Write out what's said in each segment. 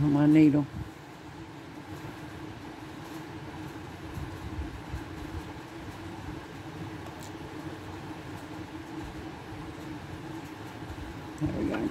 on my needle. There we go.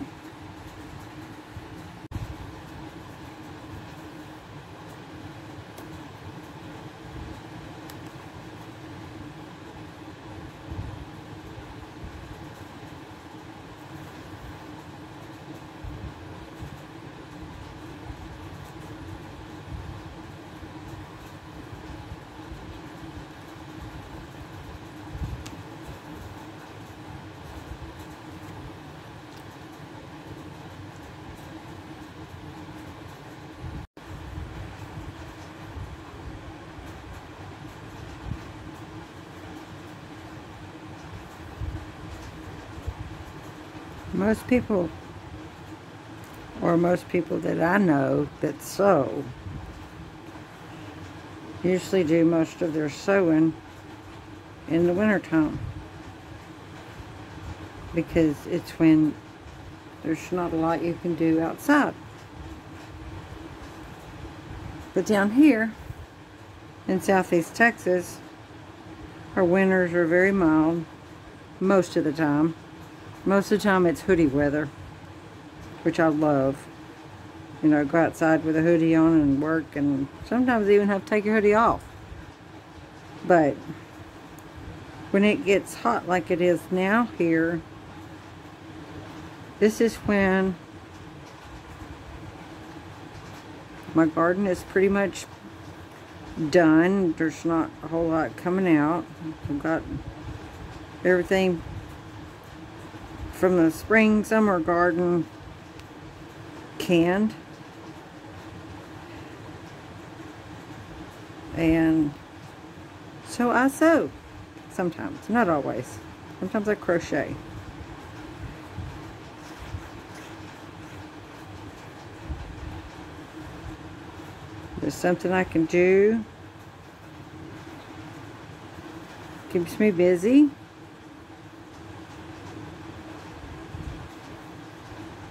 Most people, or most people that I know that sew, usually do most of their sewing in the wintertime, because it's when there's not a lot you can do outside. But down here in Southeast Texas, our winters are very mild most of the time. Most of the time it's hoodie weather, which I love. You know, go outside with a hoodie on and work, and sometimes even have to take your hoodie off. But when it gets hot like it is now here, this is when my garden is pretty much done. There's not a whole lot coming out. I've got everything from the spring summer garden canned, and so I sew sometimes, not always. Sometimes I crochet. There's something I can do, keeps me busy.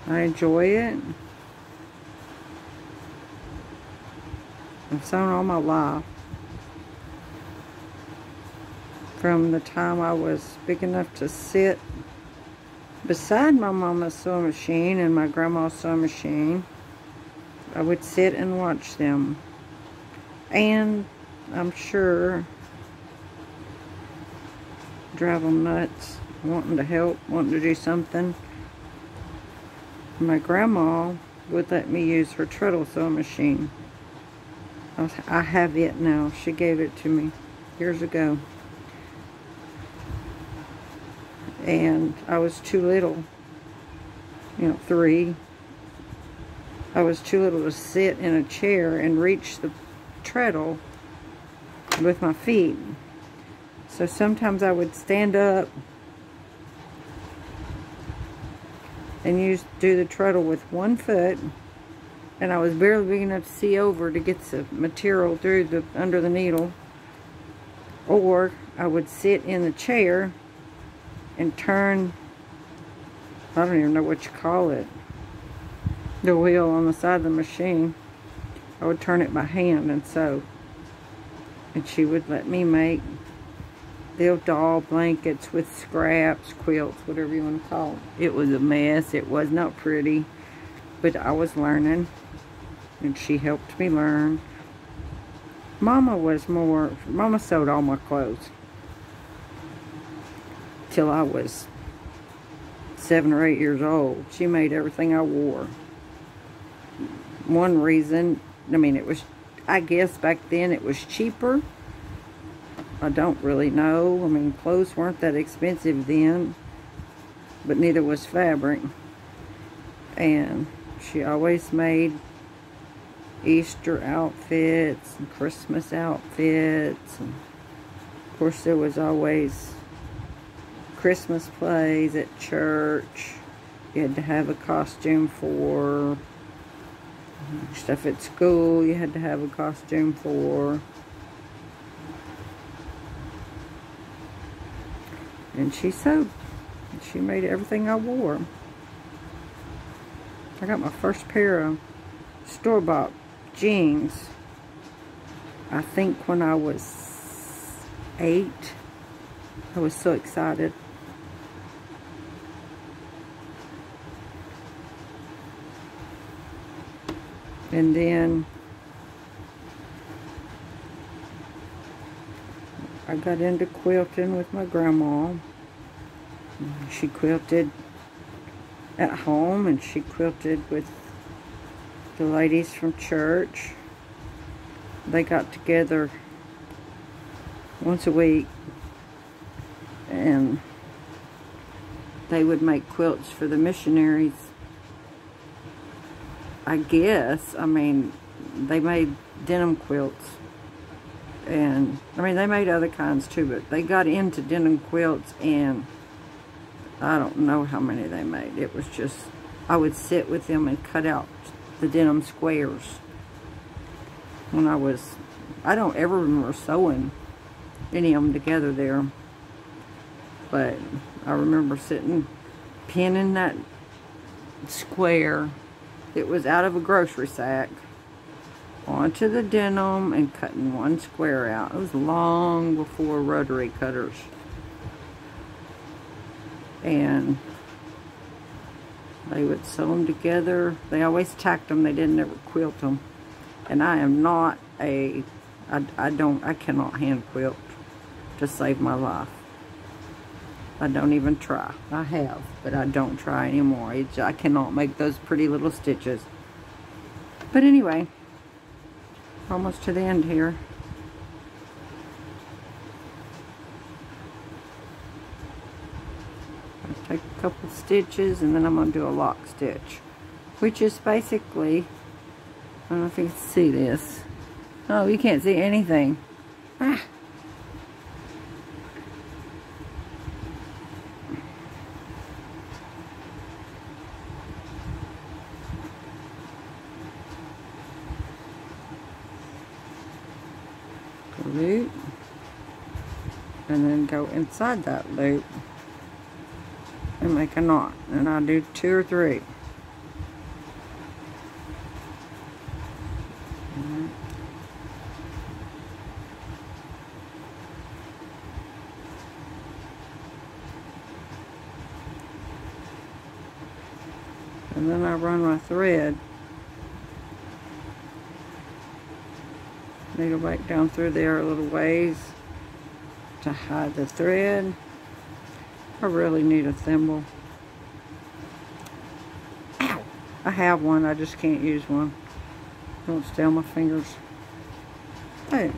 I enjoy it. I've sewn all my life. From the time I was big enough to sit beside my mama's sewing machine and my grandma's sewing machine, I would sit and watch them. And I'm sure drive them nuts, wanting to help, wanting to do something. My grandma would let me use her treadle sewing machine. I have it now. She gave it to me years ago. And I was too little, 3. I was too little to sit in a chair and reach the treadle with my feet. So sometimes I would stand up and do the treadle with one foot, and I was barely big enough to see over to get the material through under the needle. Or I would sit in the chair and turn, I don't even know what you call it, the wheel on the side of the machine. I would turn it by hand and sew, and she would let me make little doll blankets with scraps, quilts, whatever you want to call it. It was a mess. It was not pretty, but I was learning, and she helped me learn. Mama sewed all my clothes till I was 7 or 8 years old. She made everything I wore. One reason, I guess back then it was cheaper. I don't really know. Clothes weren't that expensive then, but neither was fabric. And she always made Easter outfits and Christmas outfits. And of course, there was always Christmas plays at church. You had to have a costume for. Stuff at school you had to have a costume for. And she sewed. She made everything I wore. I got my first pair of store-bought jeans, I think when I was 8. I was so excited. And then I got into quilting with my grandma. She quilted at home, and she quilted with the ladies from church. They got together once a week, and they would make quilts for the missionaries. I guess, I mean, they made denim quilts, and I mean, they made other kinds too, but they got into denim quilts, and I don't know how many they made. It was just, I would sit with them and cut out the denim squares when I don't ever remember sewing any of them together there, but I remember sitting, pinning that square. It was out of a grocery sack onto the denim and cutting one square out. It was long before rotary cutters. And they would sew them together. They always tacked them. They didn't ever quilt them. And I am not I cannot hand quilt to save my life. I don't even try. I have, but I don't try anymore. I cannot make those pretty little stitches. But anyway, almost to the end here. I'll take a couple stitches, and then I'm going to do a lock stitch, which is basically, I don't know if you can see this. Oh, you can't see anything. Ah. Loop, and then go inside that loop and make a knot, and I'll do 2 or 3. And then I run my thread, needle back down through there a little ways to hide the thread. I really need a thimble. Ow! I have one, I just can't use one. Don't stay on my fingers. Hey.